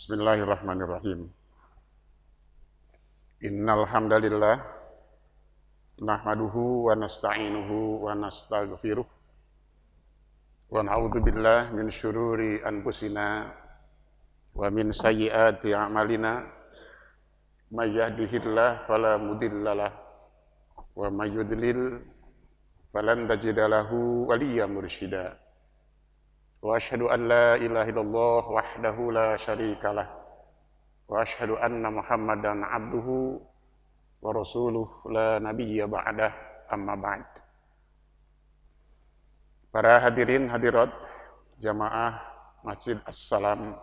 Bismillahirrahmanirrahim. Innal hamdalillah nahmaduhu wa nasta'inuhu wa nastaghfiruh wa na'udzu billahi min syururi anfusina wa min sayyiati a'malina may yahdihillahu fala mudhillalah wa may yudlil falan tajida lahu waliyyan mursyida. Wa asyhadu an la ilaha illallah wahdahu la syarikalah wa asyhadu anna Muhammadan abduhu wa rasuluh la nabiyya ba'dah, amma ba'd. Para hadirin hadirat jamaah Masjid As-Salam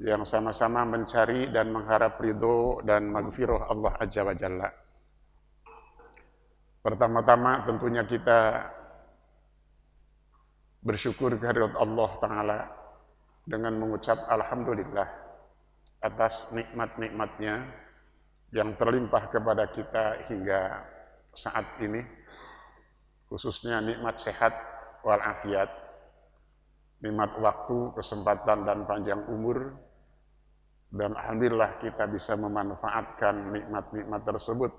yang sama-sama mencari dan mengharap ridho dan maghfirah Allah Azza wa Jalla. Pertama-tama tentunya kita bersyukur kehadirat Allah Ta'ala dengan mengucap Alhamdulillah atas nikmat-nikmatnya yang terlimpah kepada kita hingga saat ini, khususnya nikmat sehat walafiat, nikmat waktu, kesempatan, dan panjang umur, dan Alhamdulillah kita bisa memanfaatkan nikmat-nikmat tersebut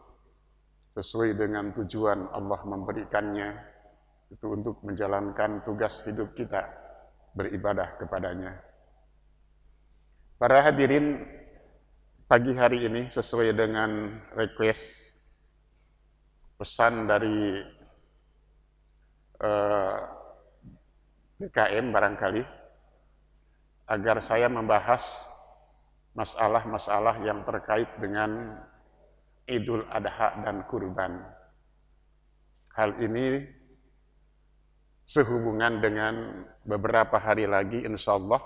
sesuai dengan tujuan Allah memberikannya, itu untuk menjalankan tugas hidup kita, beribadah kepadanya. Para hadirin, pagi hari ini sesuai dengan request pesan dari DKM barangkali, agar saya membahas masalah-masalah yang terkait dengan Idul Adha dan kurban. Hal ini sehubungan dengan beberapa hari lagi insya Allah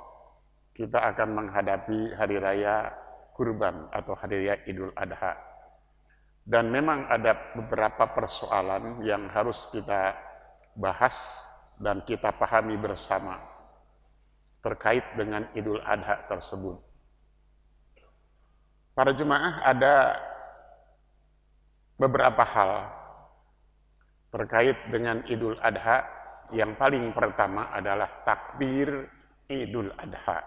kita akan menghadapi hari raya kurban atau hari raya Idul Adha. Dan memang ada beberapa persoalan yang harus kita bahas dan kita pahami bersama terkait dengan Idul Adha tersebut. Para jemaah, ada beberapa hal terkait dengan Idul Adha. Yang paling pertama adalah takbir Idul Adha.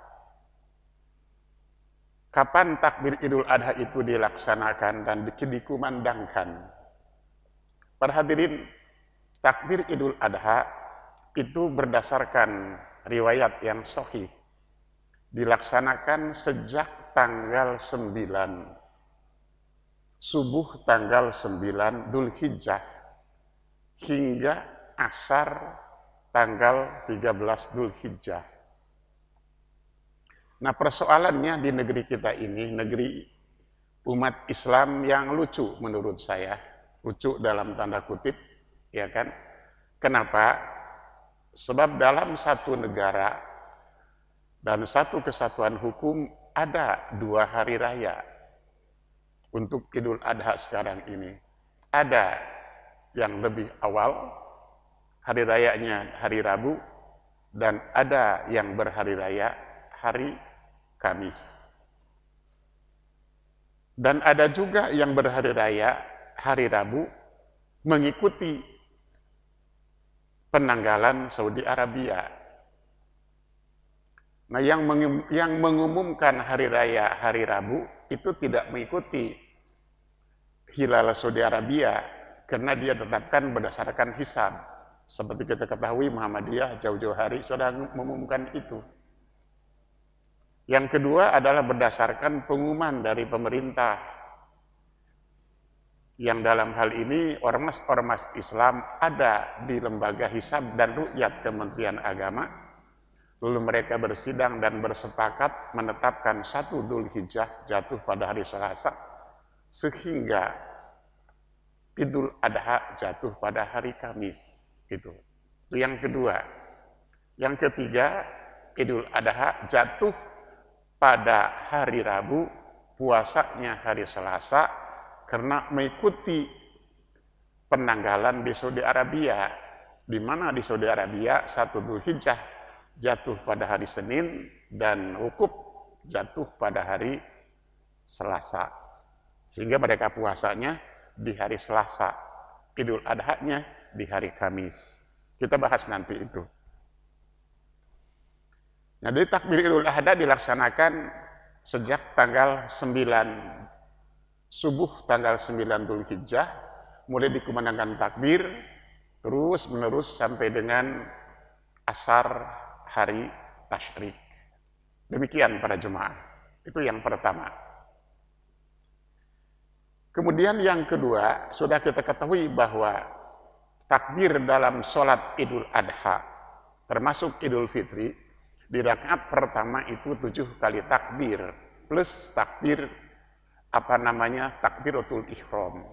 Kapan takbir Idul Adha itu dilaksanakan dan dikumandangkan? Para hadirin, takbir Idul Adha itu berdasarkan riwayat yang sahih dilaksanakan sejak tanggal 9, subuh tanggal 9 Dzulhijjah hingga asar tanggal 13 Dzulhijjah. Nah, persoalannya di negeri kita ini, negeri umat Islam yang lucu menurut saya, lucu dalam tanda kutip, ya kan? Kenapa? Sebab dalam satu negara dan satu kesatuan hukum ada dua hari raya untuk Idul Adha sekarang ini. Ada yang lebih awal, hari rayanya hari Rabu, dan ada yang berhari raya hari Kamis. Dan ada juga yang berhari raya hari Rabu mengikuti penanggalan Saudi Arabia. Nah, yang mengumumkan hari raya hari Rabu itu tidak mengikuti hilal Saudi Arabia karena dia tetapkan berdasarkan hisab. Seperti kita ketahui, Muhammadiyah jauh-jauh hari sudah mengumumkan itu. Yang kedua adalah berdasarkan pengumuman dari pemerintah, yang dalam hal ini ormas-ormas Islam ada di lembaga hisab dan ruqyat Kementerian Agama. Lalu mereka bersidang dan bersepakat menetapkan 1 Dzulhijjah jatuh pada hari Selasa, sehingga Idul Adha jatuh pada hari Kamis. Itu yang kedua. Yang ketiga, Idul Adha jatuh pada hari Rabu, puasanya hari Selasa, karena mengikuti penanggalan di Saudi Arabia, di mana di Saudi Arabia 1 Dzulhijjah jatuh pada hari Senin dan wukuf jatuh pada hari Selasa, sehingga mereka puasanya di hari Selasa, Idul Adha-nya di hari Kamis. Kita bahas nanti itu. Jadi takbir Idul Adha dilaksanakan sejak tanggal 9 subuh tanggal 9 Dzulhijjah, mulai dikumandangkan takbir terus menerus sampai dengan asar hari tasyrik. Demikian para jemaah. Itu yang pertama. Kemudian yang kedua, sudah kita ketahui bahwa takbir dalam sholat Idul Adha, termasuk Idul Fitri, di rakaat pertama itu 7 kali takbir, plus takbir takbiratul ihram.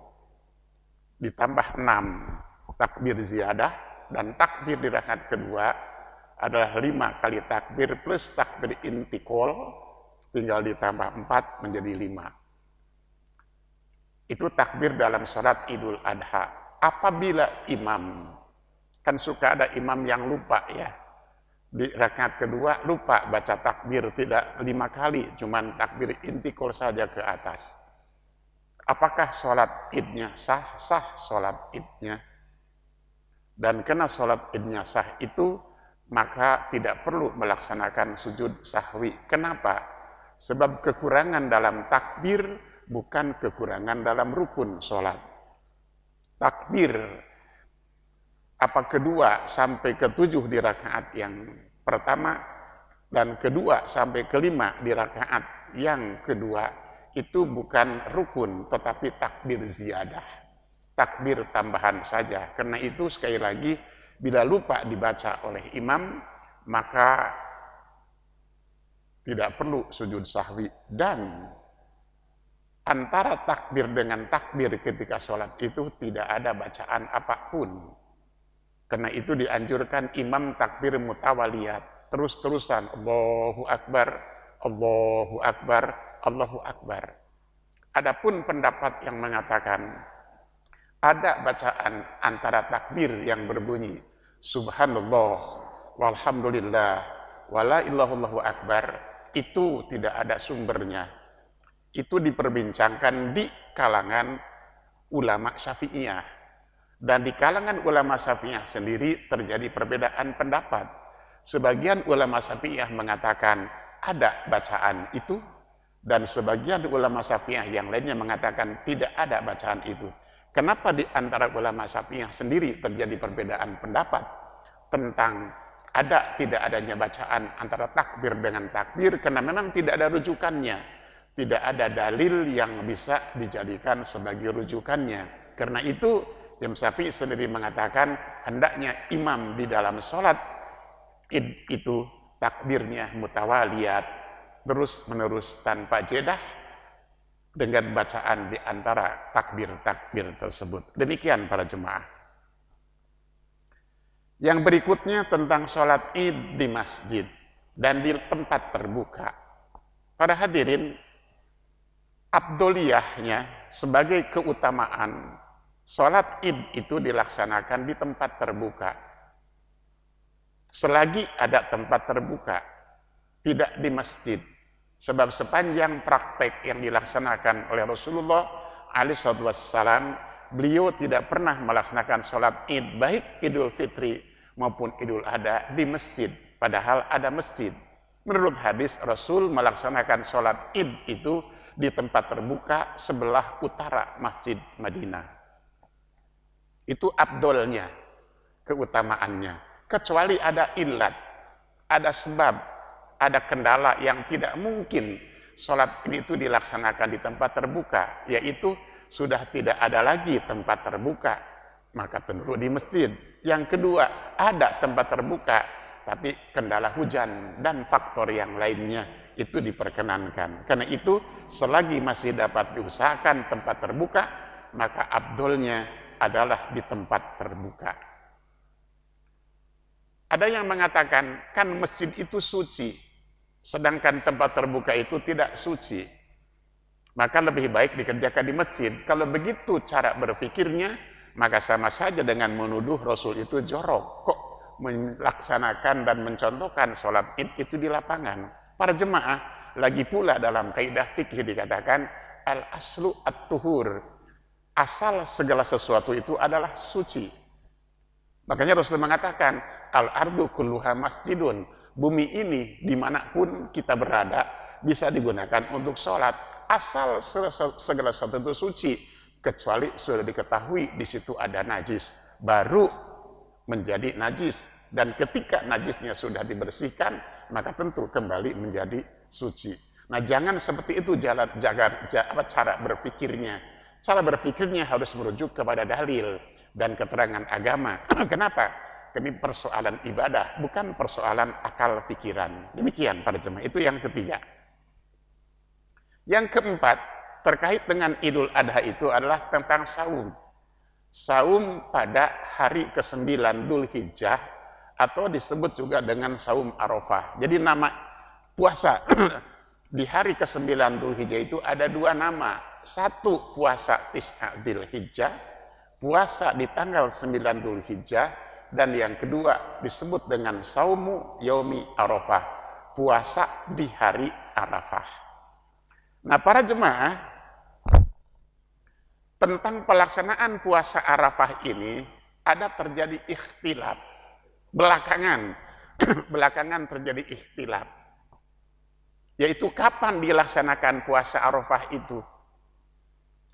Ditambah 6 takbir ziyadah, dan takbir di rakaat kedua adalah 5 kali takbir plus takbir intikal, tinggal ditambah 4 menjadi 5. Itu takbir dalam sholat Idul Adha. Apabila imam, kan suka ada imam yang lupa ya, di rakaat kedua lupa baca takbir tidak 5 kali, cuman takbir intikal saja ke atas. Apakah sholat idnya sah? Sah sholat idnya. Dan karena sholat idnya sah itu, maka tidak perlu melaksanakan sujud sahwi. Kenapa? Sebab kekurangan dalam takbir bukan kekurangan dalam rukun sholat. Takbir kedua sampai ke-7 di rakaat yang pertama, dan kedua sampai ke-5 di rakaat yang kedua, itu bukan rukun, tetapi takbir ziyadah, takbir tambahan saja. Karena itu sekali lagi, bila lupa dibaca oleh imam, maka tidak perlu sujud sahwi. Dan antara takbir dengan takbir ketika sholat itu tidak ada bacaan apapun. Karena itu dianjurkan imam takbir mutawaliyat, terus-terusan, Allahu Akbar, Allahu Akbar, Allahu Akbar. Adapun pendapat yang mengatakan ada bacaan antara takbir yang berbunyi Subhanallah, walhamdulillah, wala ilaha illallah akbar, itu tidak ada sumbernya. Itu diperbincangkan di kalangan ulama Syafi'iyah. Dan di kalangan ulama Syafi'iyah sendiri terjadi perbedaan pendapat. Sebagian ulama Syafi'iyah mengatakan ada bacaan itu, dan sebagian ulama Syafi'iyah yang lainnya mengatakan tidak ada bacaan itu. Kenapa di antara ulama Syafi'iyah sendiri terjadi perbedaan pendapat tentang ada tidak adanya bacaan antara takbir dengan takbir? Karena memang tidak ada rujukannya. Tidak ada dalil yang bisa dijadikan sebagai rujukannya. Karena itu, Imam Syafi'i sendiri mengatakan hendaknya imam di dalam sholat id itu takbirnya mutawaliyat, terus menerus tanpa jedah, dengan bacaan di antara takbir-takbir tersebut. Demikian para jemaah. Yang berikutnya tentang sholat id di masjid dan di tempat terbuka. Para hadirin, afdoliyahnya sebagai keutamaan, sholat id itu dilaksanakan di tempat terbuka. Selagi ada tempat terbuka, tidak di masjid. Sebab sepanjang praktek yang dilaksanakan oleh Rasulullah alaihissalam, beliau tidak pernah melaksanakan sholat id, baik Idul Fitri maupun Idul Adha di masjid, padahal ada masjid. Menurut hadis, Rasul melaksanakan sholat id itu di tempat terbuka sebelah utara Masjid Madinah. Itu afdolnya, keutamaannya. Kecuali ada illat, ada sebab, ada kendala yang tidak mungkin sholat ini itu dilaksanakan di tempat terbuka, yaitu sudah tidak ada lagi tempat terbuka, maka tentu di masjid. Yang kedua, ada tempat terbuka, tapi kendala hujan dan faktor yang lainnya, itu diperkenankan. Karena itu, selagi masih dapat diusahakan tempat terbuka, maka afdolnya adalah di tempat terbuka. Ada yang mengatakan, kan masjid itu suci, sedangkan tempat terbuka itu tidak suci. Maka lebih baik dikerjakan di masjid. Kalau begitu cara berpikirnya, maka sama saja dengan menuduh Rasul itu jorok. Kok melaksanakan dan mencontohkan sholat id itu di lapangan? Para jemaah, lagi pula dalam kaidah fikih dikatakan al-aslu at-tuhur. Asal segala sesuatu itu adalah suci. Makanya Rasul mengatakan al-ardu kulluha masjidun. bumi ini dimanapun kita berada bisa digunakan untuk sholat, asal segala sesuatu itu suci, kecuali sudah diketahui di situ ada najis, baru menjadi najis. Dan ketika najisnya sudah dibersihkan, maka tentu kembali menjadi suci. Nah, jangan seperti itu cara berpikirnya. Cara berpikirnya harus merujuk kepada dalil dan keterangan agama. Kenapa? Ini persoalan ibadah, bukan persoalan akal pikiran. Demikian para jemaah. Itu yang ketiga. Yang keempat, terkait dengan Idul Adha itu adalah tentang saum. Saum pada hari ke-9 Dzulhijjah, atau disebut juga dengan saum Arafah. Jadi nama puasa di hari ke-9 Dzulhijjah itu ada dua nama. Satu puasa Tis'a Dzulhijjah, puasa di tanggal 9 Dzulhijjah, dan yang kedua disebut dengan Saumu Yaumi Arafah, puasa di hari Arafah. Nah, para jemaah, tentang pelaksanaan puasa Arafah ini ada terjadi ikhtilaf. Belakangan terjadi ikhtilaf, yaitu kapan dilaksanakan puasa Arafah itu.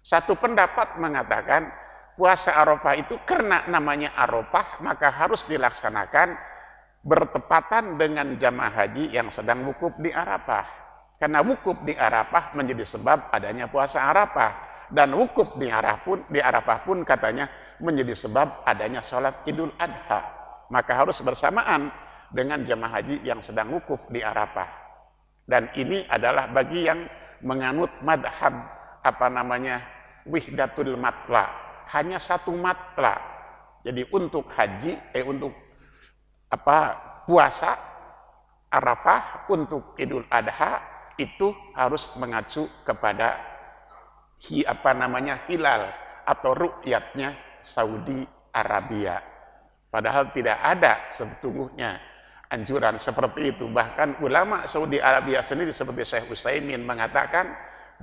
Satu pendapat mengatakan puasa Arafah itu karena namanya Arafah maka harus dilaksanakan bertepatan dengan jamaah haji yang sedang wukuf di Arafah. Karena wukuf di Arafah menjadi sebab adanya puasa Arafah, dan wukuf di Arafah pun katanya menjadi sebab adanya sholat Idul Adha. Maka harus bersamaan dengan jamaah haji yang sedang wukuf di Arafah. Dan ini adalah bagi yang menganut madhab wihdatul matla, hanya satu matla. Jadi untuk haji, untuk puasa Arafah, untuk Idul Adha itu harus mengacu kepada hilal atau ru'yatnya Saudi Arabia. Padahal tidak ada sebetulnya anjuran seperti itu. Bahkan ulama Saudi Arabia sendiri seperti Syekh Utsaimin mengatakan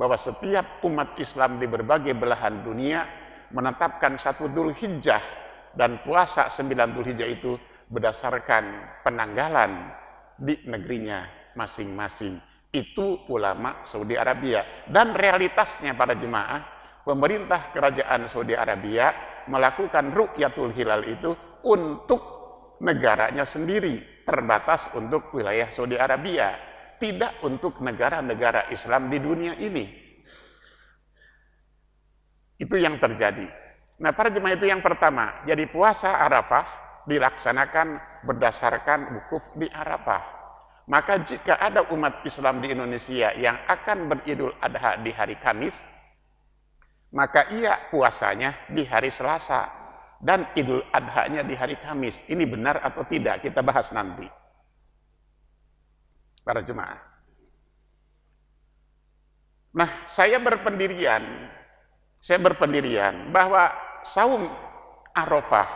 bahwa setiap umat Islam di berbagai belahan dunia menetapkan 1 Dzulhijjah dan puasa 9 Dzulhijjah itu berdasarkan penanggalan di negerinya masing-masing. Itu ulama Saudi Arabia. Dan realitasnya para jemaah, pemerintah kerajaan Saudi Arabia melakukan ru'yatul hilal itu untuk negaranya sendiri, terbatas untuk wilayah Saudi Arabia, tidak untuk negara-negara Islam di dunia ini. Itu yang terjadi. Nah, para jemaah, itu yang pertama. Jadi puasa Arafah dilaksanakan berdasarkan wukuf di Arafah. Maka jika ada umat Islam di Indonesia yang akan beridul adha di hari Kamis, maka ia puasanya di hari Selasa dan Idul Adha-nya di hari Kamis. Ini benar atau tidak? Kita bahas nanti. Para jemaah. Nah, saya berpendirian bahwa saum Arafah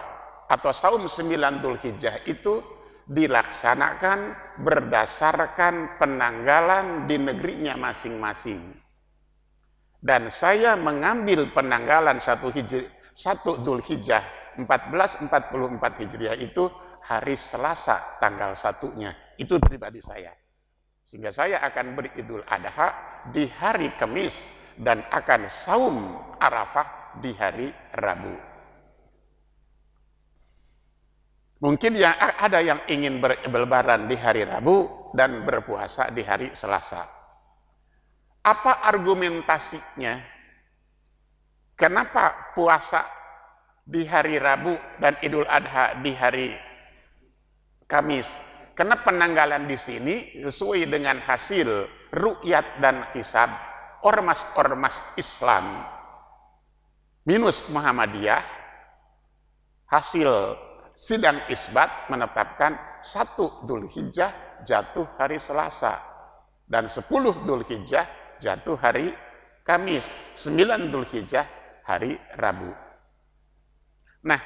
atau saum 9 Dzulhijjah itu dilaksanakan berdasarkan penanggalan di negerinya masing-masing. Dan saya mengambil penanggalan 1 Dzulhijjah 1444 Hijriah itu hari Selasa tanggal 1-nya. Itu pribadi saya. Sehingga saya akan beridul adha di hari Kamis dan akan saum Arafah di hari Rabu. Mungkin ada yang ingin berlebaran di hari Rabu dan berpuasa di hari Selasa. Apa argumentasinya? Kenapa puasa di hari Rabu dan Idul Adha di hari Kamis? Karena penanggalan di sini sesuai dengan hasil ru'yat dan hisab ormas-ormas Islam minus Muhammadiyah. Hasil sidang isbat menetapkan 1 Dzulhijjah jatuh hari Selasa dan 10 Dzulhijjah jatuh hari Kamis, 9 Dzulhijjah hari Rabu. Nah,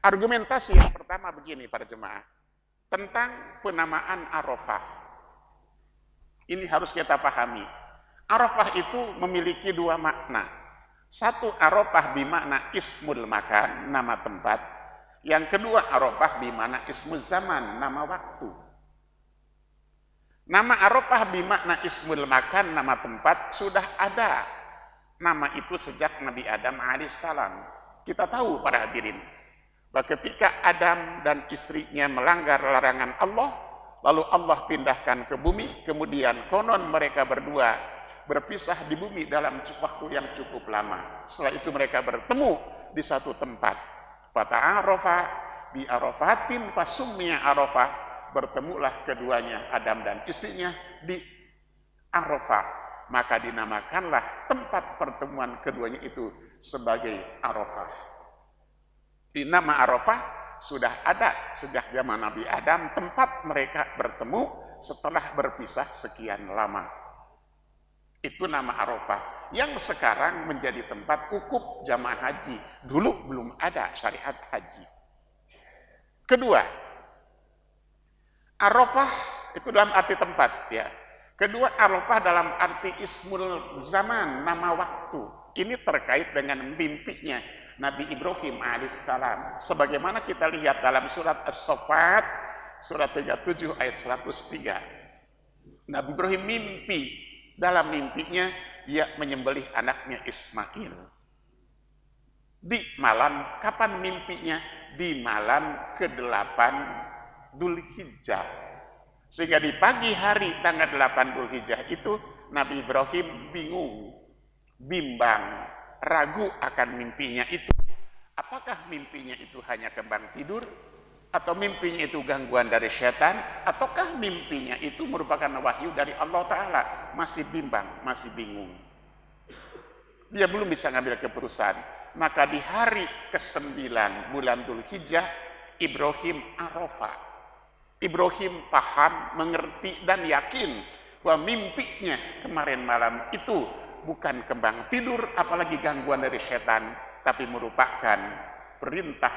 argumentasi yang pertama begini para jemaah, tentang penamaan Arafah. Ini harus kita pahami. Arafah itu memiliki dua makna. Satu, Arafah bimakna ismul makan, nama tempat. Yang kedua, Arafah bimakna ismul zaman, nama waktu. Nama Arafah bermakna ismul makan, nama tempat sudah ada. Nama itu sejak Nabi Adam alaihissalam. Kita tahu para hadirin, bahwa ketika Adam dan istrinya melanggar larangan Allah, lalu Allah pindahkan ke bumi, kemudian konon mereka berdua berpisah di bumi dalam waktu yang cukup lama. Setelah itu mereka bertemu di satu tempat. Fata'arafa bi arafatin fasummiya Arafah, bertemulah keduanya Adam dan istrinya di Arafah, maka dinamakanlah tempat pertemuan keduanya itu sebagai Arafah. Di nama Arafah sudah ada sejak zaman Nabi Adam, tempat mereka bertemu setelah berpisah sekian lama. Itu nama Arafah yang sekarang menjadi tempat wukuf jamaah haji. Dulu belum ada syariat haji. Kedua, Arafah itu dalam arti tempat ya. Kedua, Arafah dalam arti ismul zaman, nama waktu. Ini terkait dengan mimpinya Nabi Ibrahim alaihissalam. Sebagaimana kita lihat dalam surat As-Saffat, surat 37 ayat 103. Nabi Ibrahim mimpi, dalam mimpinya ia menyembelih anaknya Ismail. Di malam, kapan mimpinya? Di malam ke-8 Dzulhijjah. Sehingga di pagi hari tanggal 8 Dzulhijjah itu Nabi Ibrahim bingung, bimbang, ragu akan mimpinya itu. Apakah mimpinya itu hanya kembang tidur, atau mimpinya itu gangguan dari setan, ataukah mimpinya itu merupakan wahyu dari Allah Ta'ala? Masih bimbang, masih bingung. Dia belum bisa ngambil keputusan. Maka di hari ke-9 bulan Dzulhijjah, Ibrahim Arafah. Ibrahim paham, mengerti, dan yakin bahwa mimpinya kemarin malam itu bukan kembang tidur, apalagi gangguan dari setan, tapi merupakan perintah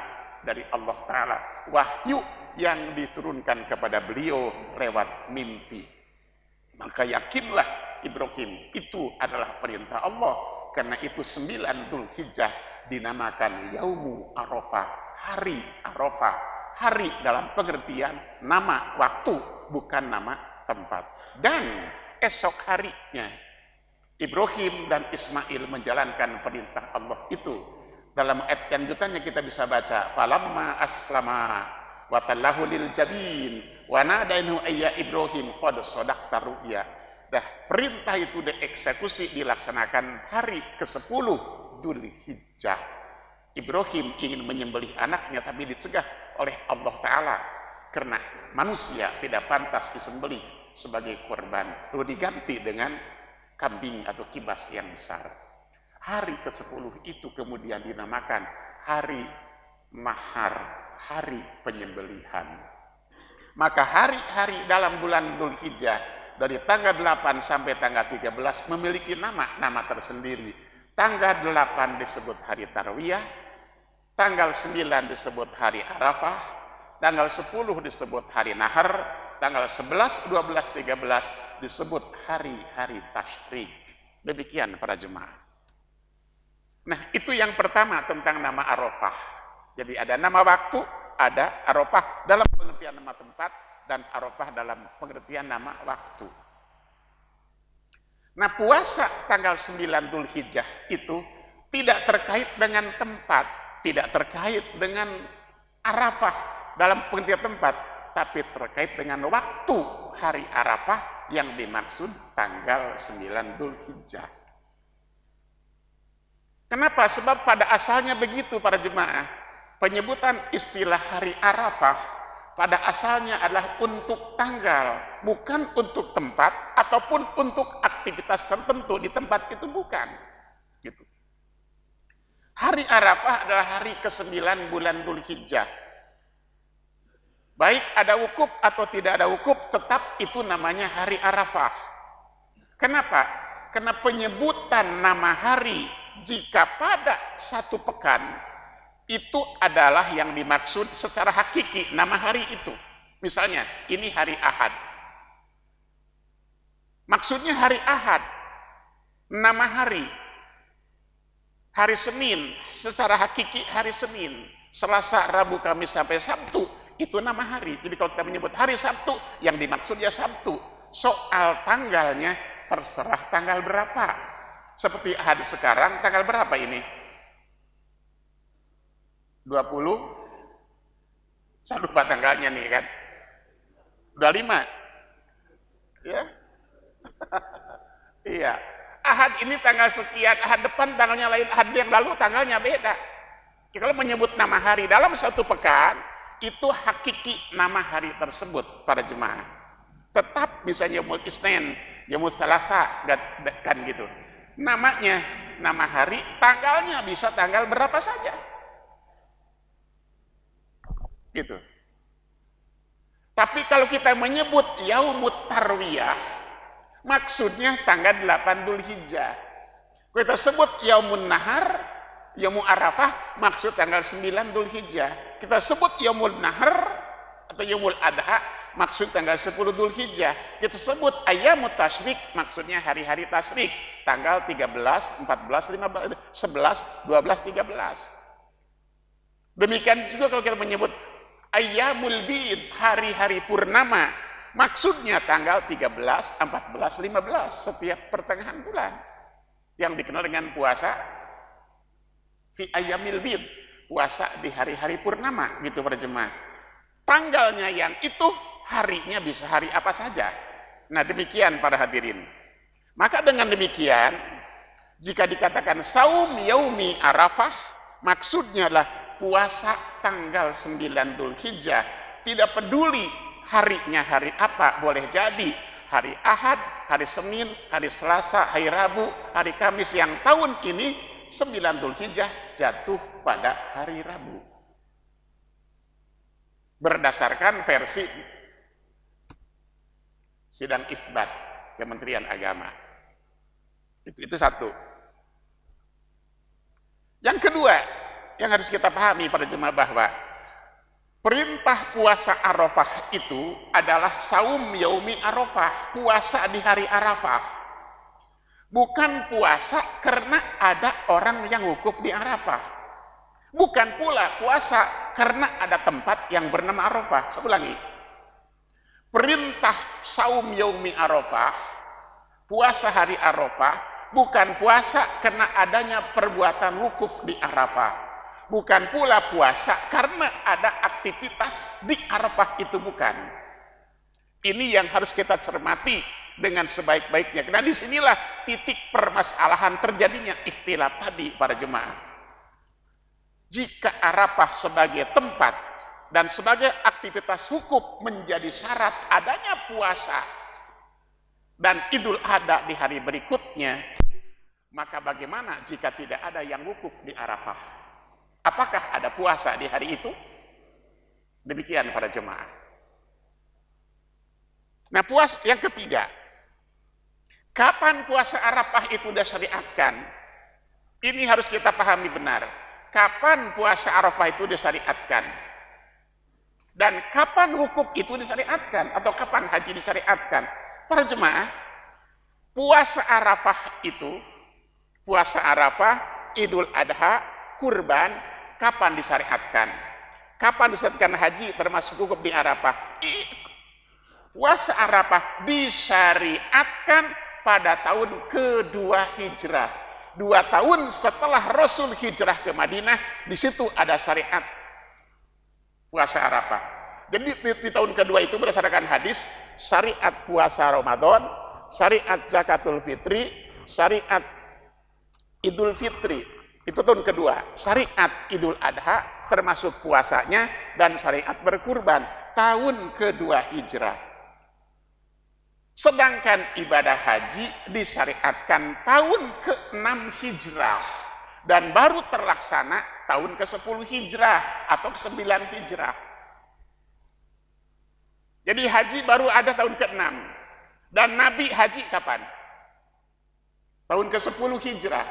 dari Allah Ta'ala, wahyu yang diturunkan kepada beliau lewat mimpi. Maka yakinlah Ibrahim itu adalah perintah Allah. Karena itu 9 Dzulhijjah dinamakan Yaumu Arafah, hari Arafah. Hari dalam pengertian nama waktu, bukan nama tempat. Dan esok harinya Ibrahim dan Ismail menjalankan perintah Allah itu. Dalam ayat yang lanjutannya kita bisa baca, falamma aslama wa tallahu lil jabin wa nadainahu ayya Ibrahim qad sadaqta ru'ya. Dah perintah itu dieksekusi, dilaksanakan hari ke-10 Dzulhijjah. Ibrahim ingin menyembelih anaknya, tapi dicegah oleh Allah Ta'ala karena manusia tidak pantas disembelih sebagai korban, lalu diganti dengan kambing atau kibas yang besar. Hari ke-10 itu kemudian dinamakan hari Nahar, hari penyembelihan. Maka hari-hari dalam bulan Dzulhijjah dari tanggal 8 sampai tanggal 13 memiliki nama tersendiri. Tanggal 8 disebut hari Tarwiyah, tanggal 9 disebut hari Arafah, tanggal 10 disebut hari Nahar, tanggal 11, 12, 13 disebut hari-hari Tasyrik. Demikian para jemaah. Nah, itu yang pertama tentang nama Arafah. Jadi ada nama waktu, ada Arafah dalam pengertian nama tempat, dan Arafah dalam pengertian nama waktu. Nah, puasa tanggal 9 Dzulhijjah itu tidak terkait dengan tempat, tidak terkait dengan Arafah dalam pengertian tempat, tapi terkait dengan waktu hari Arafah yang dimaksud tanggal 9 Dzulhijjah. Kenapa? Sebab pada asalnya begitu para jemaah. Penyebutan istilah hari Arafah pada asalnya adalah untuk tanggal, bukan untuk tempat ataupun untuk aktivitas tertentu di tempat itu, bukan. Gitu. Hari Arafah adalah hari ke-9 bulan Dzulhijjah. Baik ada wukuf atau tidak ada wukuf, tetap itu namanya hari Arafah. Kenapa? Karena penyebutan nama hari jika pada satu pekan itu adalah yang dimaksud secara hakiki nama hari itu. Misalnya, ini hari Ahad. Maksudnya hari Ahad, nama hari. Hari Senin, secara hakiki hari Senin. Selasa, Rabu, Kamis, sampai Sabtu, itu nama hari. Jadi kalau kita menyebut hari Sabtu, yang dimaksud ya Sabtu. Soal tanggalnya terserah tanggal berapa. Seperti hari sekarang tanggal berapa ini? 20? Saya lupa tanggalnya nih kan. 25? Ya. Iya. Ahad ini tanggal sekian, ahad depan tanggalnya lain, ahad yang lalu tanggalnya beda. Kalau menyebut nama hari dalam satu pekan, itu hakiki nama hari tersebut para jemaah. Tetap misalnya Yaumul Isnin, Yaumul Thalatha, kan gitu. Namanya, nama hari, tanggalnya bisa tanggal berapa saja. Gitu. Tapi kalau kita menyebut Yaumut Tarwiyah, maksudnya tanggal 8 Dzulhijjah. Kita sebut Yaumun Nahar, Yaumul Arafah, maksud tanggal 9 Dzulhijjah. Kita sebut Yaumul Nahar atau Yaumul Adha, maksud tanggal 10 Dzulhijjah. Kita sebut Ayyamut Tasyrik, maksudnya hari-hari tasyrik, tanggal 13, 14, 15, 11, 12, 13. Demikian juga kalau kita menyebut Ayyamul Bid, hari-hari purnama, maksudnya tanggal 13, 14, 15 setiap pertengahan bulan. Yang dikenal dengan puasa fi ayyamil bid, puasa di hari-hari purnama gitu para jemaah. Tanggalnya yang itu, harinya bisa hari apa saja. Nah, demikian para hadirin. Maka dengan demikian, jika dikatakan saum yaumi Arafah, maksudnya adalah puasa tanggal 9 Dzulhijjah. Tidak peduli harinya hari apa, boleh jadi hari Ahad, hari Senin, hari Selasa, hari Rabu, hari Kamis. Yang tahun ini 9 Dzulhijjah jatuh pada hari Rabu. Berdasarkan versi sidang isbat Kementerian Agama. Itu satu. Yang kedua, yang harus kita pahami pada jemaah bahwa perintah puasa Arafah itu adalah saum yaumi Arafah, puasa di hari Arafah. Bukan puasa karena ada orang yang wukuf di Arafah. Bukan pula puasa karena ada tempat yang bernama Arafah. Saya ulangi. Perintah saum yaumi Arafah, puasa hari Arafah, bukan puasa karena adanya perbuatan wukuf di Arafah. Bukan pula puasa karena ada aktivitas di Arafah, itu bukan. Ini yang harus kita cermati dengan sebaik-baiknya. Karena disinilah titik permasalahan terjadinya ikhtilaf tadi para jemaah. Jika Arafah sebagai tempat dan sebagai aktivitas wukuf menjadi syarat adanya puasa dan Idul Adha di hari berikutnya, maka bagaimana jika tidak ada yang wukuf di Arafah? Apakah ada puasa di hari itu? Demikian para jemaah. Nah, puasa yang ketiga, kapan puasa Arafah itu disyariatkan? Ini harus kita pahami benar. Kapan puasa Arafah itu disyariatkan? Dan kapan wukuf itu disyariatkan? Atau kapan haji disyariatkan? Para jemaah, puasa Arafah itu, puasa Arafah, Idul Adha, kurban, kapan disyariatkan? Kapan disyariatkan haji termasuk wukuf di Arafah? Puasa Arafah disyariatkan pada tahun kedua hijrah. 2 tahun setelah Rasul hijrah ke Madinah, di situ ada syariat puasa Arafah. Jadi di tahun kedua itu berdasarkan hadis, syariat puasa Ramadan, syariat zakatul fitri, syariat Idul Fitri. Itu tahun kedua. Syariat Idul Adha termasuk puasanya dan syariat berkurban tahun kedua hijrah. Sedangkan ibadah haji disyariatkan tahun ke-6 hijrah dan baru terlaksana tahun ke-10 hijrah atau ke-9 hijrah. Jadi haji baru ada tahun ke-6. Dan Nabi haji kapan? Tahun ke-10 hijrah,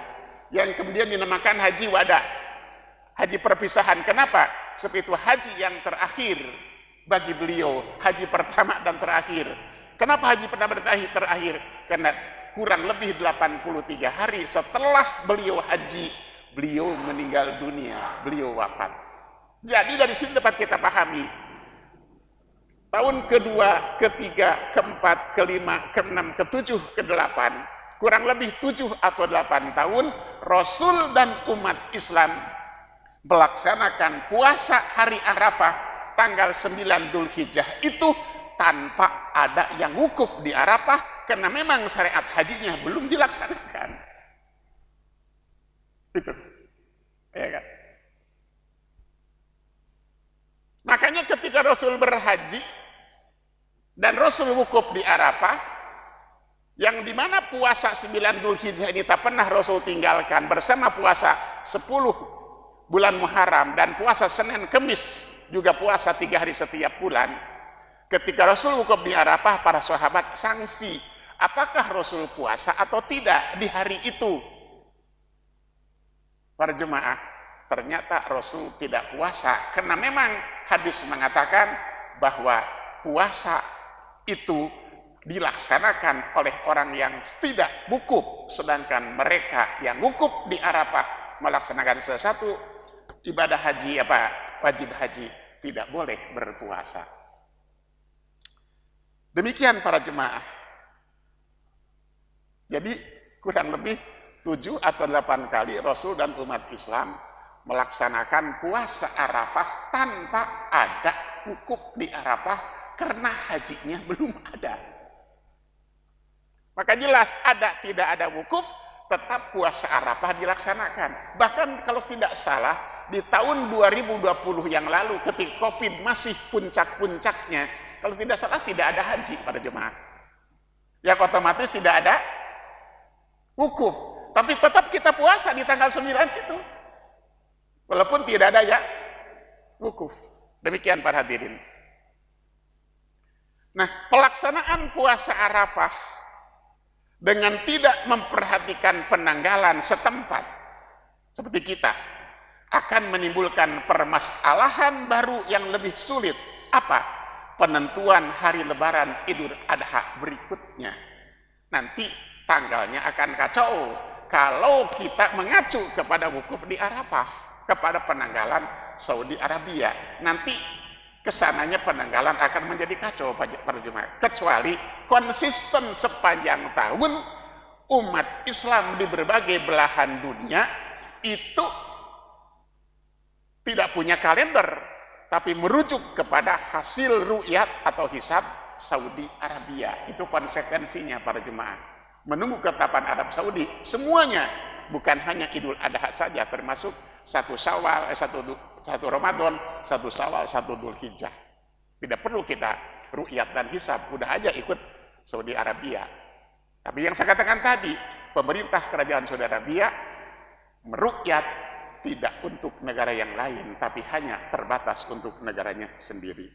yang kemudian dinamakan haji wada, haji perpisahan. Kenapa? Sebab itu haji yang terakhir bagi beliau, haji pertama dan terakhir. Kenapa haji pertama dan terakhir? Karena kurang lebih 83 hari setelah beliau haji, beliau meninggal dunia, beliau wafat. Jadi dari sini dapat kita pahami, tahun kedua, ketiga, keempat, kelima, keenam, ketujuh, kedelapan, kurang lebih 7 atau 8 tahun, Rasul dan umat Islam melaksanakan puasa hari Arafah tanggal 9 Dzulhijjah itu tanpa ada yang wukuf di Arafah, karena memang syariat hajinya belum dilaksanakan. Itu, ya kan? Makanya ketika Rasul berhaji dan Rasul wukuf di Arafah, yang dimana puasa 9 Dzulhijjah ini tak pernah Rasul tinggalkan bersama puasa 10 bulan Muharram dan puasa Senin Kemis, juga puasa 3 hari setiap bulan. Ketika Rasul wukuf di Arafah, para sahabat sanksi apakah Rasul puasa atau tidak di hari itu. Para jemaah, ternyata Rasul tidak puasa, karena memang hadis mengatakan bahwa puasa itu dilaksanakan oleh orang yang tidak wukuf, sedangkan mereka yang wukuf di Arafah melaksanakan sesuatu ibadah haji, wajib haji, tidak boleh berpuasa. Demikian para jemaah. Jadi kurang lebih 7 atau 8 kali Rasul dan umat Islam melaksanakan puasa Arafah tanpa ada wukuf di Arafah, karena hajinya belum ada. Maka jelas ada tidak ada wukuf, tetap puasa Arafah dilaksanakan. Bahkan kalau tidak salah di tahun 2020 yang lalu ketika Covid masih puncak-puncaknya, kalau tidak salah tidak ada haji pada jemaah. Yang otomatis tidak ada wukuf, tapi tetap kita puasa di tanggal 9 itu. Walaupun tidak ada ya wukuf. Demikian para hadirin. Nah, pelaksanaan puasa Arafah dengan tidak memperhatikan penanggalan setempat seperti kita akan menimbulkan permasalahan baru yang lebih sulit. Apa? Penentuan hari lebaran Idul Adha berikutnya. Nanti tanggalnya akan kacau kalau kita mengacu kepada wukuf di Arafah, kepada penanggalan Saudi Arabia. Nanti kesananya penanggalan akan menjadi kacau para jemaah. Kecuali konsisten sepanjang tahun umat Islam di berbagai belahan dunia itu tidak punya kalender, tapi merujuk kepada hasil ru'yat atau hisab Saudi Arabia. Itu konsekuensinya para jemaah. Menunggu ketetapan Arab Saudi, semuanya, bukan hanya Idul Adha saja, termasuk satu Ramadan, satu Syawal, satu Dzulhijjah. Tidak perlu kita ru'yat dan hisab, udah aja ikut Saudi Arabia. Tapi yang saya katakan tadi, pemerintah kerajaan Saudi Arabia meru'yat tidak untuk negara yang lain, tapi hanya terbatas untuk negaranya sendiri.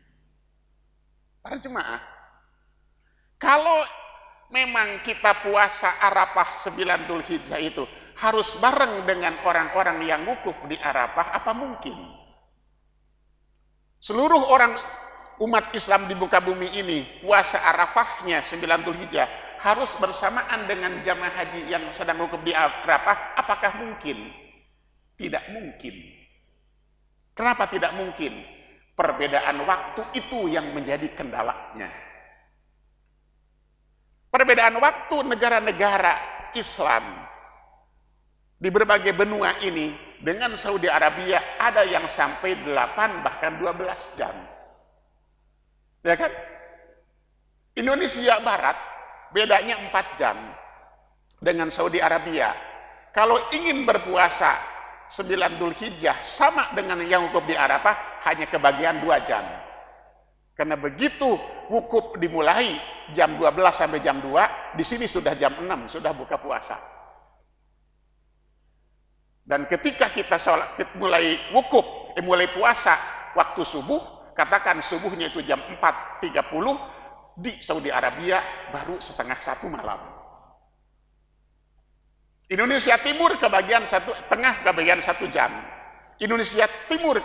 Para jemaah, kalau memang kita puasa Arafah 9 Dzulhijjah itu harus bareng dengan orang-orang yang wukuf di Arafah, apa mungkin? Seluruh orang umat Islam di muka bumi ini puasa Arafahnya 9 Dzulhijjah harus bersamaan dengan jamaah haji yang sedang wukuf di Arafah, apakah mungkin? Tidak mungkin. Kenapa tidak mungkin? Perbedaan waktu itu yang menjadi kendalanya. Perbedaan waktu negara-negara Islam di berbagai benua ini dengan Saudi Arabia ada yang sampai 8 bahkan 12 jam. Ya kan? Indonesia Barat bedanya 4 jam dengan Saudi Arabia. Kalau ingin berpuasa 9 Dzulhijjah sama dengan yang wukuf di Arafah hanya kebagian 2 jam. Karena begitu wukuf dimulai jam 12 sampai jam 2, di sini sudah jam 6 sudah buka puasa. Dan ketika kita mulai wukuf, mulai puasa waktu subuh, katakan subuhnya itu jam 4.30, di Saudi Arabia baru 12:30 malam. Indonesia Timur kebagian tengah kebagian 1 jam. Indonesia Timur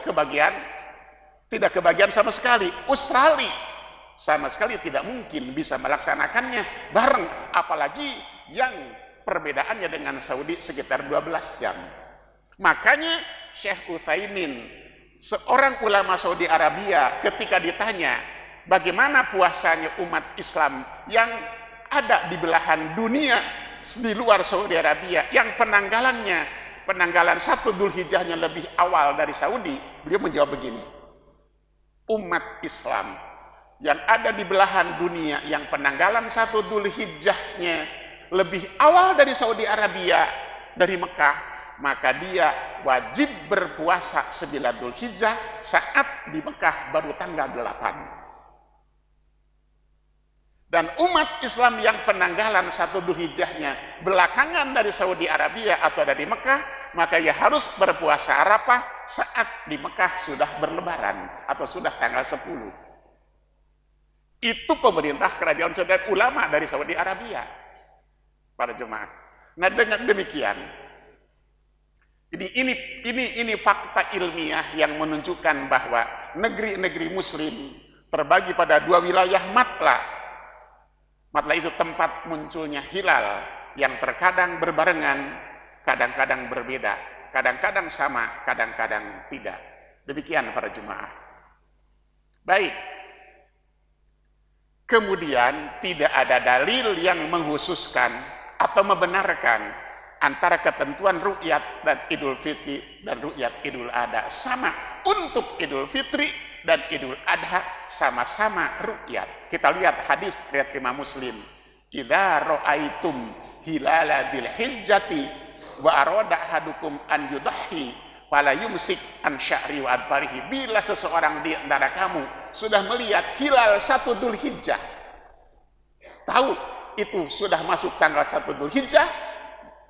tidak kebagian sama sekali. Australia sama sekali tidak mungkin bisa melaksanakannya bareng, apalagi yang perbedaannya dengan Saudi sekitar 12 jam. Makanya Syekh Utsaimin, seorang ulama Saudi Arabia, ketika ditanya bagaimana puasanya umat Islam yang ada di belahan dunia di luar Saudi Arabia, yang penanggalan 1 Dzulhijjahnya lebih awal dari Saudi. Beliau menjawab begini, umat Islam yang ada di belahan dunia yang penanggalan 1 Dzulhijjahnya lebih awal dari Saudi Arabia, dari Mekah, maka dia wajib berpuasa 9 Dzulhijjah saat di Mekah baru tanggal 8. Dan umat Islam yang penanggalan 1 Dzulhijjahnya belakangan dari Saudi Arabia atau dari Mekah, maka ia harus berpuasa Arafah saat di Mekah sudah berlebaran atau sudah tanggal 10. Itu pemerintah kerajaan Saudi, ulama dari Saudi Arabia, para jemaah. Nah, dengan demikian, jadi ini fakta ilmiah yang menunjukkan bahwa negeri-negeri Muslim terbagi pada 2 wilayah matla. Matla itu tempat munculnya hilal yang terkadang berbarengan, kadang-kadang berbeda, kadang-kadang sama, kadang-kadang tidak. Demikian para jemaah. Baik. Kemudian tidak ada dalil yang menghususkan atau membenarkan antara ketentuan ru'yat dan Idul Fitri dan ru'yat Idul Adha sama. Untuk Idul Fitri dan Idul Adha sama-sama ru'yat. Kita lihat hadis riwayat Imam Muslim. Idza ra'aitum hilala dzil hijjati wa arada ahadukum an yudhi fala yumsik an sya'ri wa adbarihi. Bila seseorang di antara kamu sudah melihat hilal 1 Dzulhijjah, tahu itu sudah masuk tanggal 1 Dzulhijjah,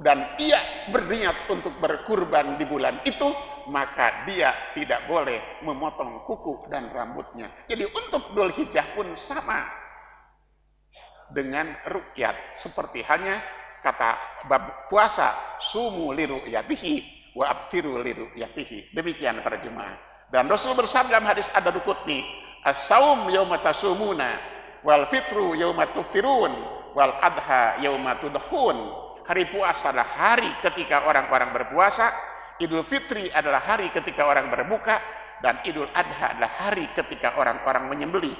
dan ia berniat untuk berkurban di bulan itu, maka dia tidak boleh memotong kuku dan rambutnya. Jadi untuk Dzulhijjah pun sama dengan ru'yat, seperti halnya kata bab puasa, sumu li ru'yatihi wa abtiru li ru'yatihi. Demikian para jemaah. Dan Rasul bersabda dalam hadis Ad-Darqutni, as-saum yauma tasumuna wal fitru yauma tuftirun wal adha yauma tudhun. Hari puasa adalah hari ketika orang-orang berpuasa, Idul Fitri adalah hari ketika orang berbuka, dan Idul Adha adalah hari ketika orang-orang menyembelih.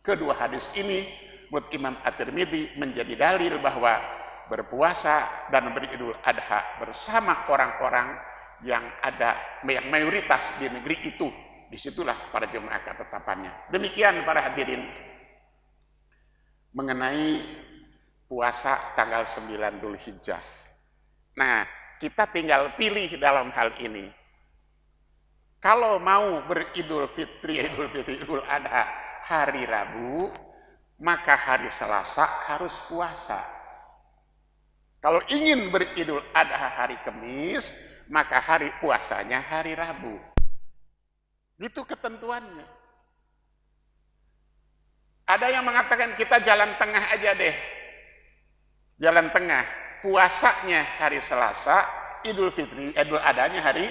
Kedua hadis ini menurut Imam At-Tirmidzi menjadi dalil bahwa berpuasa dan beridul Adha bersama orang-orang yang ada, yang mayoritas di negeri itu, disitulah para jemaah ketetapannya. Demikian para hadirin mengenai puasa tanggal 9 Dzulhijjah. Nah, kita tinggal pilih dalam hal ini. Kalau mau beridul fitri, Idul Adha hari Rabu, maka hari Selasa harus puasa. Kalau ingin beridul Adha hari Kamis, maka hari puasanya hari Rabu. Itu ketentuannya. Ada yang mengatakan kita jalan tengah aja deh. Jalan tengah, puasanya hari Selasa, Idul Fitri, Idul Adhanya hari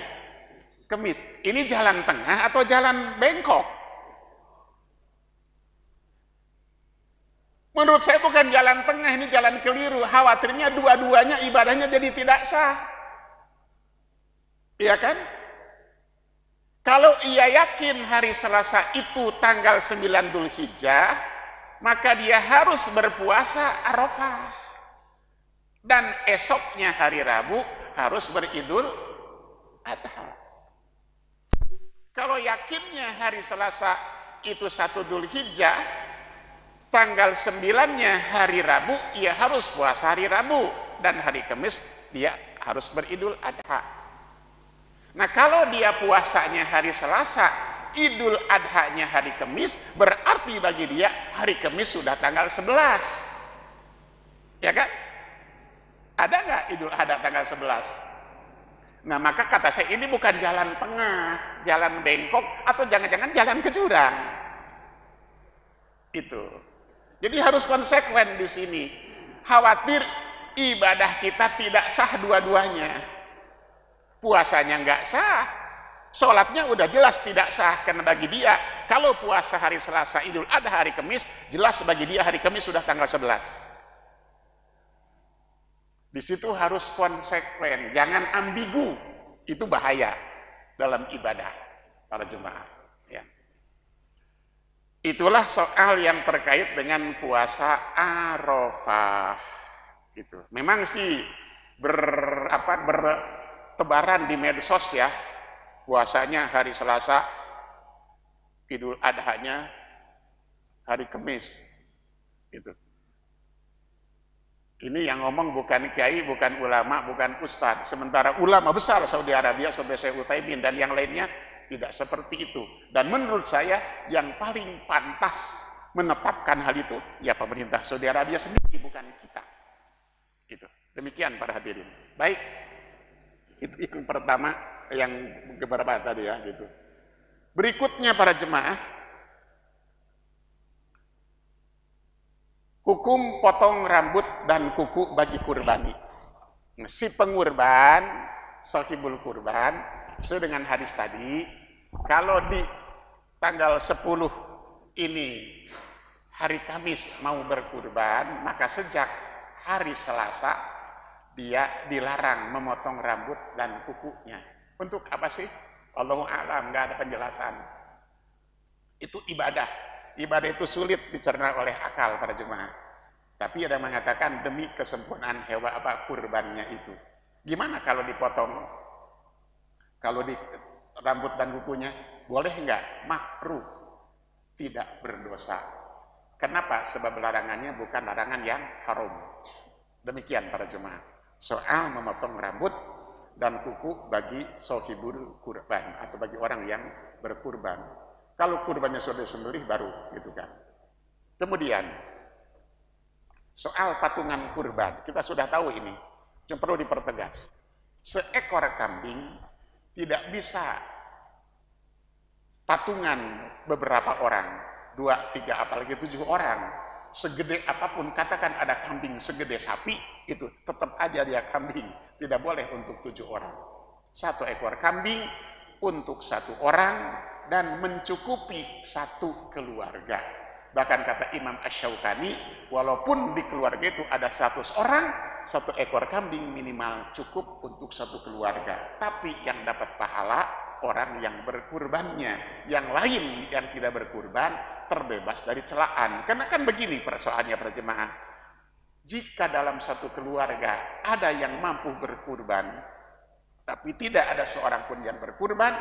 Kamis. Ini jalan tengah atau jalan bengkok? Menurut saya bukan jalan tengah, ini jalan keliru. Khawatirnya dua-duanya ibadahnya jadi tidak sah. Iya kan? Kalau ia yakin hari Selasa itu tanggal 9 Dzulhijjah, maka dia harus berpuasa Arafah. Dan esoknya hari Rabu harus beridul Adha. Kalau yakinnya hari Selasa itu 1 Dzulhijjah, tanggal 9-nya hari Rabu, ia harus puasa hari Rabu, dan hari Kamis dia harus beridul Adha. Nah, kalau dia puasanya hari Selasa, Idul Adhanya hari Kamis, berarti bagi dia hari Kamis sudah tanggal 11. Ya kan? Ada nggak Idul Adha tanggal 11? Nah, maka kata saya ini bukan jalan tengah, jalan bengkok, atau jangan-jangan jalan ke jurang. Itu. Jadi harus konsekuen di sini. Khawatir ibadah kita tidak sah dua-duanya. Puasanya nggak sah, sholatnya udah jelas tidak sah, karena bagi dia kalau puasa hari Selasa, Idul Adha hari Kamis, jelas bagi dia hari Kamis sudah tanggal 11. Di situ harus konsekuen, jangan ambigu. Itu bahaya dalam ibadah para jemaah. Ya. Itulah soal yang terkait dengan puasa Arafah. Gitu. Memang sih bertebaran di medsos ya, puasanya hari Selasa, Idul Adhanya hari Kamis. Gitu. Ini yang ngomong bukan kiai, bukan ulama, bukan ustadz. Sementara ulama besar Saudi Arabia, seperti Syekh Utsaimin dan yang lainnya tidak seperti itu. Dan menurut saya yang paling pantas menetapkan hal itu ya pemerintah Saudi Arabia sendiri, bukan kita. Gitu. Demikian para hadirin. Baik, itu yang pertama, yang beberapa tadi ya. Gitu. Berikutnya para jemaah, hukum potong rambut dan kuku bagi kurbani. Si pengurban, sahibul kurban, sesuai dengan hadis tadi, kalau di tanggal 10 ini hari Kamis mau berkurban, maka sejak hari Selasa dia dilarang memotong rambut dan kukunya. Untuk apa sih? Allahu a'lam, nggak ada penjelasan. Itu ibadah. Ibadah itu sulit dicerna oleh akal para jemaah. Tapi ada yang mengatakan demi kesempurnaan hewan kurbannya itu. Gimana kalau dipotong? Kalau di rambut dan kukunya boleh enggak? Makruh, tidak berdosa. Kenapa? Sebab larangannya bukan larangan yang haram. Demikian para jemaah. Soal memotong rambut dan kuku bagi sohibul kurban atau bagi orang yang berkurban. Kalau kurbannya sudah disembelih baru gitu kan. Kemudian soal patungan kurban, kita sudah tahu ini, cuma perlu dipertegas. Seekor kambing tidak bisa patungan beberapa orang, 2, 3, apalagi 7 orang. Segede apapun, katakan ada kambing segede sapi, itu tetap aja dia kambing, tidak boleh untuk 7 orang. 1 ekor kambing untuk 1 orang dan mencukupi 1 keluarga. Bahkan kata Imam Asy-Syaukani, walaupun di keluarga itu ada 100 orang, 1 ekor kambing minimal cukup untuk 1 keluarga. Tapi yang dapat pahala orang yang berkurbannya. Yang lain yang tidak berkurban terbebas dari celaan. Karena kan begini persoalannya para jemaah. Jika dalam 1 keluarga ada yang mampu berkurban, tapi tidak ada seorang pun yang berkurban,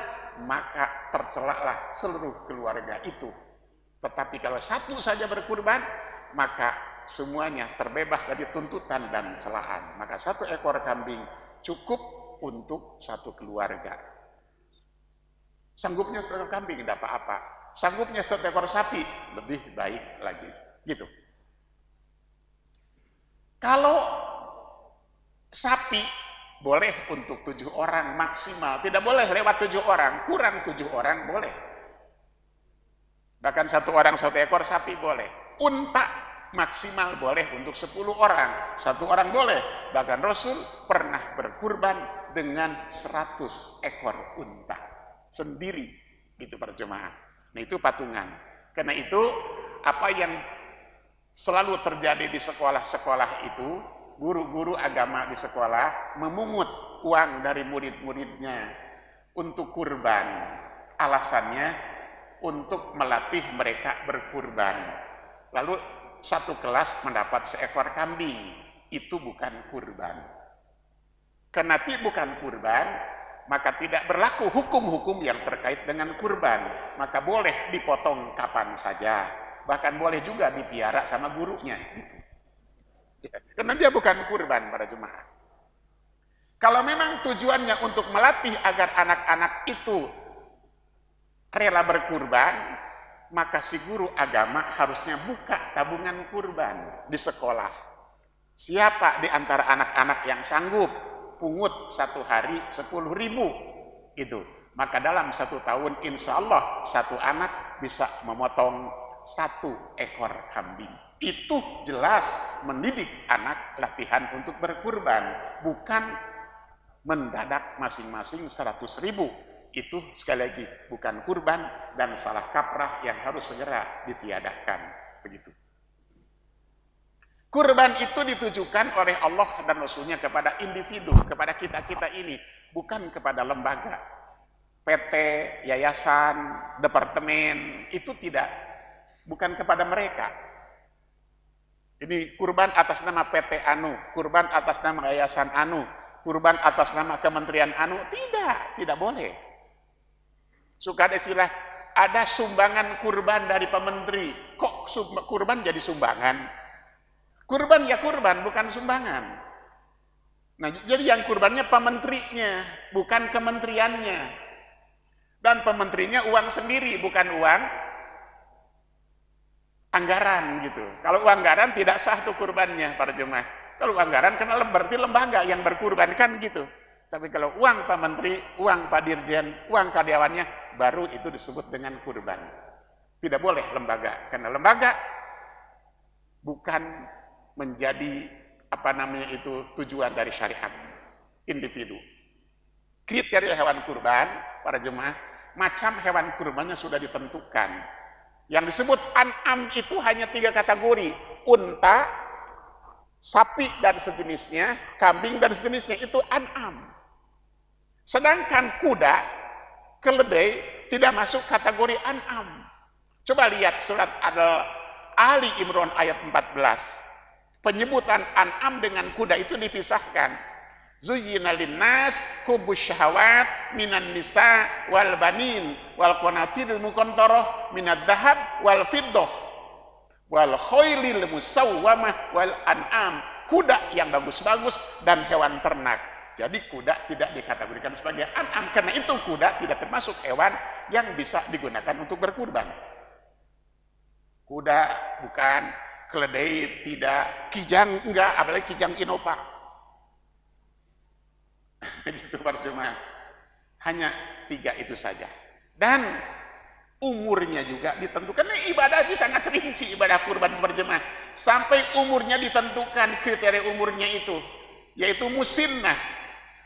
maka tercelaklah seluruh keluarga itu. Tetapi kalau 1 saja berkurban, maka semuanya terbebas dari tuntutan dan celaan. Maka 1 ekor kambing cukup untuk 1 keluarga. Sanggupnya 1 ekor kambing tidak apa-apa. Sanggupnya 1 ekor sapi lebih baik lagi. Gitu. Kalau sapi boleh untuk 7 orang maksimal, tidak boleh lewat 7 orang, kurang 7 orang boleh. Bahkan 1 orang 1 ekor sapi boleh. Unta maksimal boleh untuk 10 orang, 1 orang boleh. Bahkan Rasul pernah berkurban dengan 100 ekor unta sendiri, gitu para jemaah. Nah itu patungan. Karena itu apa yang selalu terjadi di sekolah-sekolah itu, guru-guru agama di sekolah memungut uang dari murid-muridnya untuk kurban. Alasannya untuk melatih mereka berkurban. Lalu 1 kelas mendapat 1 ekor kambing. Itu bukan kurban. Karena bukan kurban, maka tidak berlaku hukum-hukum yang terkait dengan kurban. Maka boleh dipotong kapan saja. Bahkan boleh juga dipiara sama gurunya. Karena dia bukan kurban para jemaah. Kalau memang tujuannya untuk melatih agar anak-anak itu rela berkurban, maka si guru agama harusnya buka tabungan kurban di sekolah. Siapa di antara anak-anak yang sanggup pungut 1 hari 10.000 itu, maka dalam 1 tahun insya Allah 1 anak bisa memotong 1 ekor kambing. Itu jelas mendidik anak latihan untuk berkurban, bukan mendadak masing-masing 100.000. Itu sekali lagi bukan kurban dan salah kaprah yang harus segera ditiadakan. Begitu. Kurban itu ditujukan oleh Allah dan Rasulnya kepada individu, kepada kita-kita ini, bukan kepada lembaga, PT, yayasan, departemen, itu tidak. bukan kepada mereka. Ini kurban atas nama PT Anu, kurban atas nama Yayasan Anu, kurban atas nama Kementerian Anu, tidak boleh. Suka ada istilah, ada sumbangan kurban dari pementeri, kok kurban jadi sumbangan? Kurban ya kurban, bukan sumbangan. Nah, jadi yang kurbannya pementerinya, bukan kementeriannya. Dan pementerinya uang sendiri, bukan uang anggaran gitu. Kalau uang anggaran tidak sah tuh kurbannya para jemaah. Kalau anggaran kena berarti lembaga yang berkurban kan gitu. Tapi kalau uang Pak Menteri, uang Pak Dirjen, uang karyawannya, baru itu disebut dengan kurban. Tidak boleh lembaga, karena lembaga bukan menjadi tujuan dari syariat. Individu. Kriteria hewan kurban, para jemaah, macam hewan kurbannya sudah ditentukan. Yang disebut an'am itu hanya 3 kategori, unta, sapi dan sejenisnya, kambing dan sejenisnya, itu an'am. Sedangkan kuda, keledai tidak masuk kategori an'am. Coba lihat surat Ali Imran ayat 14. Penyebutan an'am dengan kuda itu dipisahkan. Zuyyina linnas hubbus syahawat minan nisa wal banin wal qanatiril muqantarah minadz dzahab wal fiddah wal khailil musawwamah wal an'am. Kuda yang bagus-bagus dan hewan ternak. Jadi kuda tidak dikategorikan sebagai an'am, karena itu kuda tidak termasuk hewan yang bisa digunakan untuk berkurban. Kuda bukan, keledai tidak, kijang enggak, apalagi kijang inopa. Gitu percuma. Hanya 3 itu saja. Dan umurnya juga ditentukan. Nah, ibadah ini sangat rinci, ibadah kurban berjemaah. Sampai umurnya ditentukan, kriteria umurnya itu, yaitu musinnah.